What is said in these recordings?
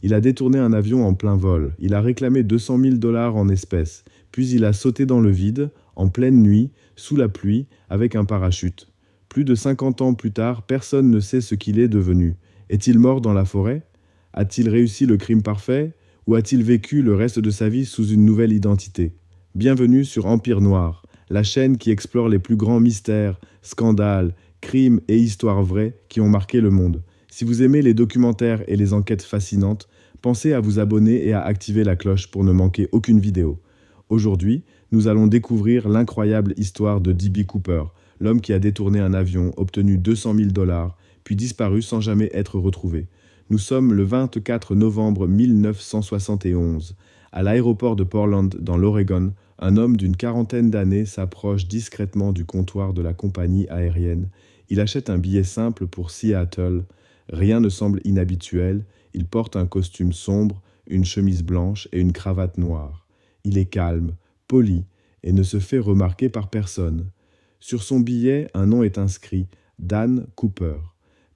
Il a détourné un avion en plein vol. Il a réclamé 200 000 dollars en espèces. Puis il a sauté dans le vide, en pleine nuit, sous la pluie, avec un parachute. Plus de 50 ans plus tard, personne ne sait ce qu'il est devenu. Est-il mort dans la forêt? A-t-il réussi le crime parfait? Ou a-t-il vécu le reste de sa vie sous une nouvelle identité? Bienvenue sur Empire Noir, la chaîne qui explore les plus grands mystères, scandales, crimes et histoires vraies qui ont marqué le monde. Si vous aimez les documentaires et les enquêtes fascinantes, pensez à vous abonner et à activer la cloche pour ne manquer aucune vidéo. Aujourd'hui, nous allons découvrir l'incroyable histoire de D.B. Cooper, l'homme qui a détourné un avion, obtenu 200 000 dollars, puis disparu sans jamais être retrouvé. Nous sommes le 24 novembre 1971. À l'aéroport de Portland, dans l'Oregon, un homme d'une quarantaine d'années s'approche discrètement du comptoir de la compagnie aérienne. Il achète un billet simple pour Seattle. Rien ne semble inhabituel. Il porte un costume sombre, une chemise blanche et une cravate noire. Il est calme, poli et ne se fait remarquer par personne. Sur son billet, un nom est inscrit, Dan Cooper.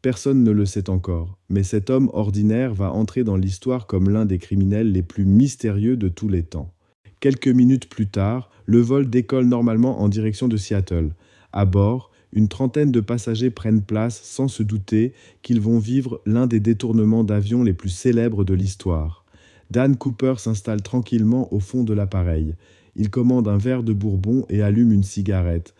Personne ne le sait encore, mais cet homme ordinaire va entrer dans l'histoire comme l'un des criminels les plus mystérieux de tous les temps. Quelques minutes plus tard, le vol décolle normalement en direction de Seattle. À bord, une trentaine de passagers prennent place sans se douter qu'ils vont vivre l'un des détournements d'avion les plus célèbres de l'histoire. Dan Cooper s'installe tranquillement au fond de l'appareil. Il commande un verre de bourbon et allume une cigarette.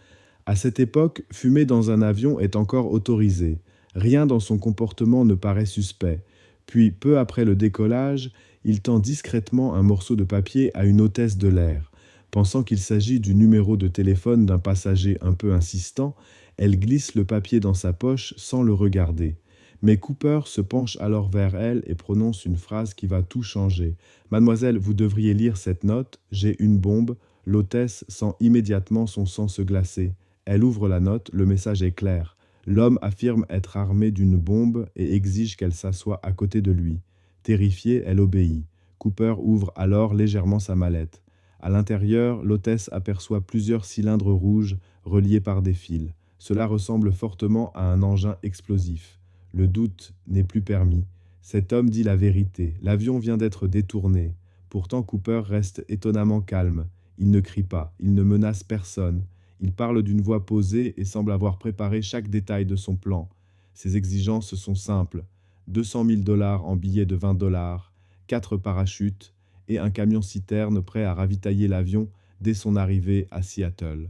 À cette époque, fumer dans un avion est encore autorisé. Rien dans son comportement ne paraît suspect. Puis, peu après le décollage, il tend discrètement un morceau de papier à une hôtesse de l'air. Pensant qu'il s'agit du numéro de téléphone d'un passager un peu insistant, elle glisse le papier dans sa poche sans le regarder. Mais Cooper se penche alors vers elle et prononce une phrase qui va tout changer. « Mademoiselle, vous devriez lire cette note. J'ai une bombe. » L'hôtesse sent immédiatement son sang se glacer. Elle ouvre la note, le message est clair. L'homme affirme être armé d'une bombe et exige qu'elle s'assoie à côté de lui. Terrifiée, elle obéit. Cooper ouvre alors légèrement sa mallette. À l'intérieur, l'hôtesse aperçoit plusieurs cylindres rouges reliés par des fils. Cela ressemble fortement à un engin explosif. Le doute n'est plus permis. Cet homme dit la vérité. L'avion vient d'être détourné. Pourtant, Cooper reste étonnamment calme. Il ne crie pas, il ne menace personne. Il parle d'une voix posée et semble avoir préparé chaque détail de son plan. Ses exigences sont simples. 200 000 dollars en billets de 20 dollars, 4 parachutes et un camion-citerne prêt à ravitailler l'avion dès son arrivée à Seattle.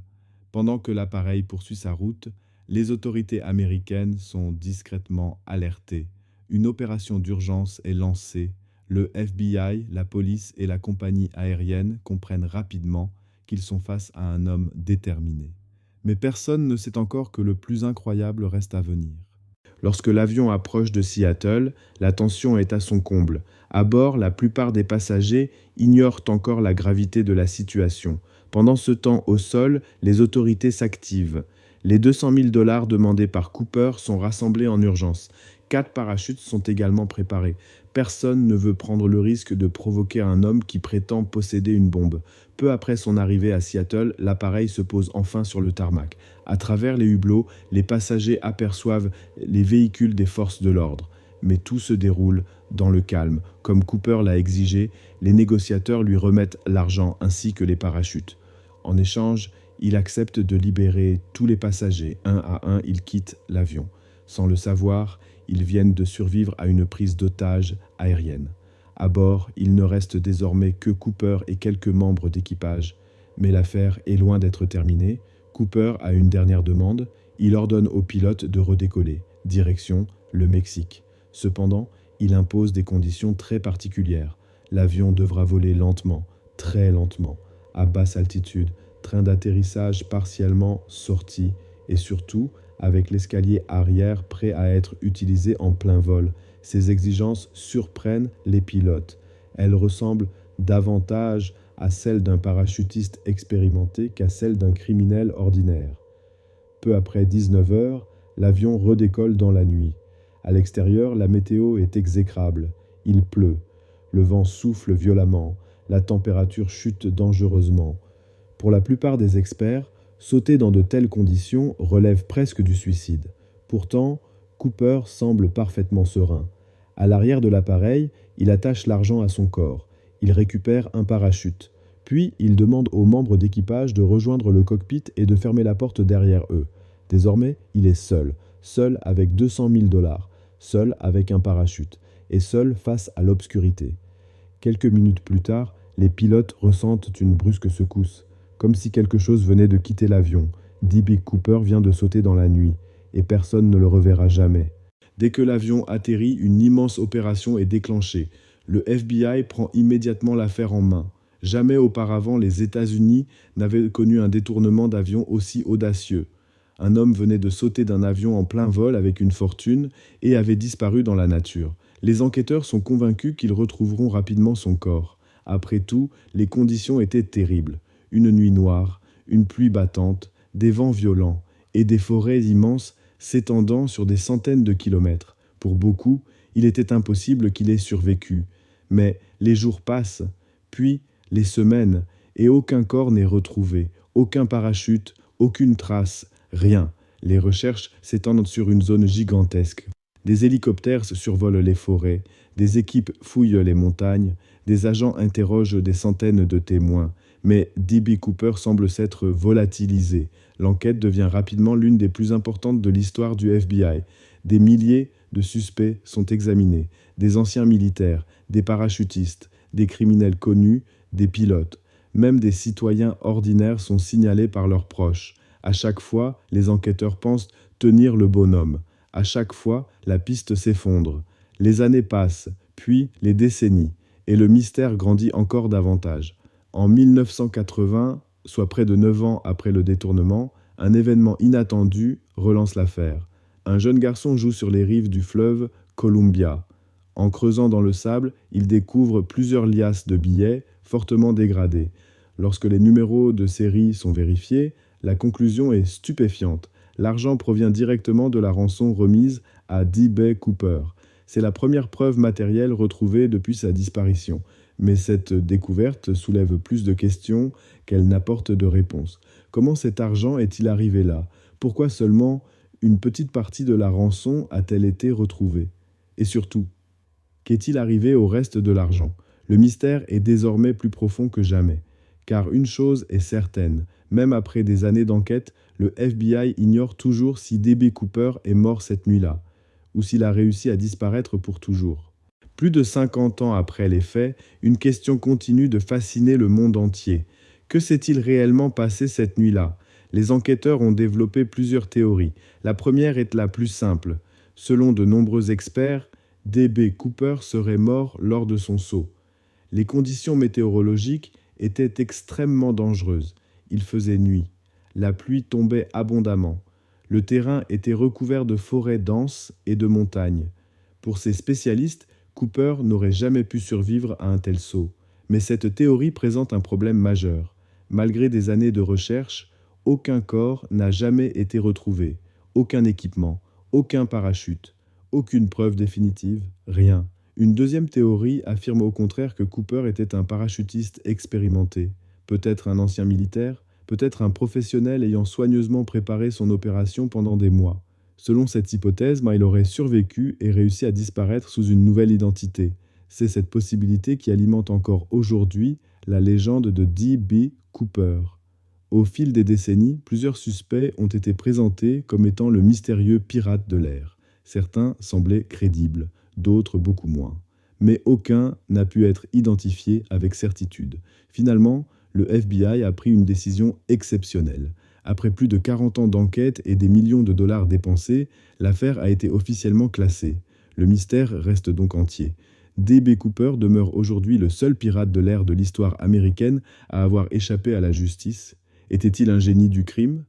Pendant que l'appareil poursuit sa route, les autorités américaines sont discrètement alertées. Une opération d'urgence est lancée. Le FBI, la police et la compagnie aérienne comprennent rapidement qu'ils sont face à un homme déterminé. Mais personne ne sait encore que le plus incroyable reste à venir. Lorsque l'avion approche de Seattle, la tension est à son comble. À bord, la plupart des passagers ignorent encore la gravité de la situation. Pendant ce temps, au sol, les autorités s'activent. Les 200 000 dollars demandés par Cooper sont rassemblés en urgence. 4 parachutes sont également préparés. Personne ne veut prendre le risque de provoquer un homme qui prétend posséder une bombe. Peu après son arrivée à Seattle, l'appareil se pose enfin sur le tarmac. À travers les hublots, les passagers aperçoivent les véhicules des forces de l'ordre. Mais tout se déroule dans le calme. Comme Cooper l'a exigé, les négociateurs lui remettent l'argent ainsi que les parachutes. En échange, il accepte de libérer tous les passagers. Un à un, ils quittent l'avion. Sans le savoir, ils viennent de survivre à une prise d'otage aérienne. À bord, il ne reste désormais que Cooper et quelques membres d'équipage. Mais l'affaire est loin d'être terminée. Cooper a une dernière demande. Il ordonne au pilote de redécoller. Direction le Mexique. Cependant, il impose des conditions très particulières. L'avion devra voler lentement, très lentement, à basse altitude, train d'atterrissage partiellement sorti et surtout avec l'escalier arrière prêt à être utilisé en plein vol. Ces exigences surprennent les pilotes. Elles ressemblent davantage à celles d'un parachutiste expérimenté qu'à celles d'un criminel ordinaire. Peu après 19 heures, l'avion redécolle dans la nuit. À l'extérieur, la météo est exécrable. Il pleut. Le vent souffle violemment. La température chute dangereusement. Pour la plupart des experts, sauter dans de telles conditions relève presque du suicide. Pourtant, Cooper semble parfaitement serein. À l'arrière de l'appareil, il attache l'argent à son corps. Il récupère un parachute. Puis, il demande aux membres d'équipage de rejoindre le cockpit et de fermer la porte derrière eux. Désormais, il est seul, seul avec 200 000 dollars, seul avec un parachute, et seul face à l'obscurité. Quelques minutes plus tard, les pilotes ressentent une brusque secousse, comme si quelque chose venait de quitter l'avion. D.B. Cooper vient de sauter dans la nuit, et personne ne le reverra jamais. Dès que l'avion atterrit, une immense opération est déclenchée. Le FBI prend immédiatement l'affaire en main. Jamais auparavant les États-Unis n'avaient connu un détournement d'avion aussi audacieux. Un homme venait de sauter d'un avion en plein vol avec une fortune et avait disparu dans la nature. Les enquêteurs sont convaincus qu'ils retrouveront rapidement son corps. Après tout, les conditions étaient terribles. Une nuit noire, une pluie battante, des vents violents et des forêts immenses s'étendant sur des centaines de kilomètres. Pour beaucoup, il était impossible qu'il ait survécu. Mais les jours passent, puis les semaines, et aucun corps n'est retrouvé, aucun parachute, aucune trace, rien. Les recherches s'étendent sur une zone gigantesque. Des hélicoptères survolent les forêts, des équipes fouillent les montagnes, des agents interrogent des centaines de témoins. Mais D.B. Cooper semble s'être volatilisé. L'enquête devient rapidement l'une des plus importantes de l'histoire du FBI. Des milliers de suspects sont examinés, des anciens militaires, des parachutistes, des criminels connus, des pilotes. Même des citoyens ordinaires sont signalés par leurs proches. À chaque fois, les enquêteurs pensent tenir le bonhomme. À chaque fois, la piste s'effondre. Les années passent, puis les décennies, et le mystère grandit encore davantage. En 1980, soit près de 9 ans après le détournement, un événement inattendu relance l'affaire. Un jeune garçon joue sur les rives du fleuve Columbia. En creusant dans le sable, il découvre plusieurs liasses de billets fortement dégradés. Lorsque les numéros de série sont vérifiés, la conclusion est stupéfiante. L'argent provient directement de la rançon remise à D.B. Cooper. C'est la première preuve matérielle retrouvée depuis sa disparition. Mais cette découverte soulève plus de questions qu'elle n'apporte de réponses. Comment cet argent est-il arrivé là? Pourquoi seulement une petite partie de la rançon a-t-elle été retrouvée? Et surtout, qu'est-il arrivé au reste de l'argent? Le mystère est désormais plus profond que jamais. Car une chose est certaine, même après des années d'enquête, le FBI ignore toujours si D.B. Cooper est mort cette nuit-là, ou s'il a réussi à disparaître pour toujours. Plus de 50 ans après les faits, une question continue de fasciner le monde entier. Que s'est-il réellement passé cette nuit-là? Les enquêteurs ont développé plusieurs théories. La première est la plus simple. Selon de nombreux experts, D.B. Cooper serait mort lors de son saut. Les conditions météorologiques étaient extrêmement dangereuses. Il faisait nuit. La pluie tombait abondamment. Le terrain était recouvert de forêts denses et de montagnes. Pour ces spécialistes, Cooper n'aurait jamais pu survivre à un tel saut. Mais cette théorie présente un problème majeur. Malgré des années de recherche, aucun corps n'a jamais été retrouvé, aucun équipement, aucun parachute, aucune preuve définitive, rien. Une deuxième théorie affirme au contraire que Cooper était un parachutiste expérimenté, peut-être un ancien militaire, peut-être un professionnel ayant soigneusement préparé son opération pendant des mois. Selon cette hypothèse, il aurait survécu et réussi à disparaître sous une nouvelle identité. C'est cette possibilité qui alimente encore aujourd'hui la légende de D.B. Cooper. Au fil des décennies, plusieurs suspects ont été présentés comme étant le mystérieux pirate de l'air. Certains semblaient crédibles, d'autres beaucoup moins. Mais aucun n'a pu être identifié avec certitude. Finalement, le FBI a pris une décision exceptionnelle. Après plus de 40 ans d'enquête et des millions de dollars dépensés, l'affaire a été officiellement classée. Le mystère reste donc entier. D.B. Cooper demeure aujourd'hui le seul pirate de l'air de l'histoire américaine à avoir échappé à la justice. Était-il un génie du crime?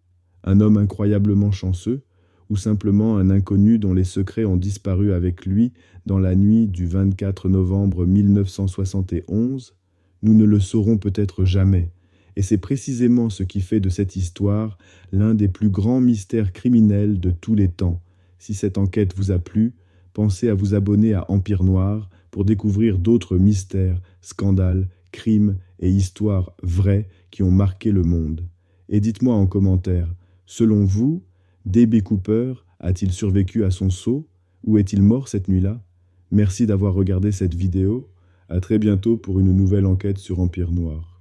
Un homme incroyablement chanceux? Ou simplement un inconnu dont les secrets ont disparu avec lui dans la nuit du 24 novembre 1971? Nous ne le saurons peut-être jamais. Et c'est précisément ce qui fait de cette histoire l'un des plus grands mystères criminels de tous les temps. Si cette enquête vous a plu, pensez à vous abonner à Empire Noir pour découvrir d'autres mystères, scandales, crimes et histoires vraies qui ont marqué le monde. Et dites-moi en commentaire, selon vous, D.B. Cooper a-t-il survécu à son saut ou est-il mort cette nuit-là? Merci d'avoir regardé cette vidéo. À très bientôt pour une nouvelle enquête sur Empire Noir.